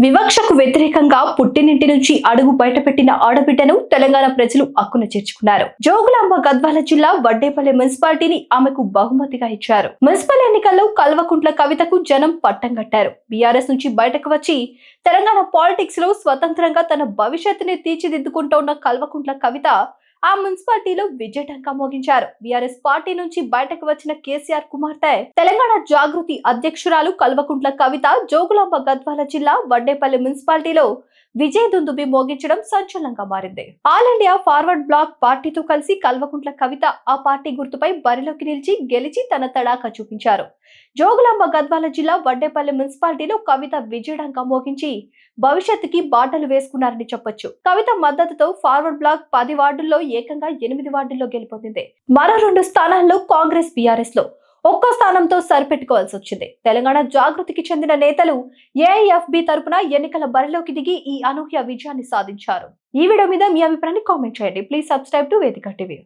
వివక్షకు వ్యతిరేకంగా పుట్టినింటి నుంచి అడుగు బయటపెట్టిన ఆడబిడ్డను తెలంగాణ ప్రజలు హక్కున చేర్చుకున్నారు. జోగులాంబ గద్వాల జిల్లా వడ్డేపల్లి మున్సిపాలిటీని ఆమెకు బహుమతిగా ఇచ్చారు. మున్సిపల్ ఎన్నికల్లో కల్వకుంట్ల కవితకు జనం పట్టం కట్టారు. బీఆర్ఎస్ నుంచి బయటకు వచ్చి తెలంగాణ పాలిటిక్స్ లో స్వతంత్రంగా తన భవిష్యత్తుని తీర్చిదిద్దుకుంటోన్న కల్వకుంట్ల కవిత ఆ మున్సిపాలిటీలో విజయటంకా మోగించారు. బీఆర్ఎస్ పార్టీ నుంచి బయటకు వచ్చిన కేసీఆర్ కుమార్తె తెలంగాణ జాగృతి అధ్యక్షురాలు కల్వకుంట్ల కవిత జోగులాంబ గద్వాల జిల్లా వడ్డేపల్లి మున్సిపాలిటీలో విజయ దుందుబి మోగించడం సంచలనంగా మారింది. ఆల్ ఇండియా ఫార్వర్డ్ బ్లాక్ పార్టీతో కలిసి కల్వకుంట్ల కవిత ఆ పార్టీ గుర్తుపై బరిలోకి నిలిచి గెలిచి తన తడాకా చూపించారు. జోగులాంబ గద్వాల జిల్లా వడ్డేపల్లి మున్సిపాలిటీలో కవిత విజయడంగా మోగించి భవిష్యత్తుకి బాటలు వేసుకున్నారని చెప్పొచ్చు. కవిత మద్దతుతో ఫార్వర్డ్ బ్లాక్ 10 వార్డుల్లో ఏకంగా 8 వార్డుల్లో గెలుపొందింది. మరో 2 స్థానాల్లో కాంగ్రెస్, బీఆర్ఎస్ లో ఒక్కో స్థానంతో సరిపెట్టుకోవాల్సి వచ్చింది. తెలంగాణ జాగృతికి చెందిన నేతలు ఏఐఎఫ్బి తరపున ఎన్నికల బరిలోకి దిగి ఈ అనూహ్య విజయాన్ని సాధించారు. ఈ వీడియో మీద మీ అభిప్రాయాన్ని కామెంట్ చేయండి. ప్లీజ్ సబ్స్క్రైబ్ టు వేదిక టీవీ.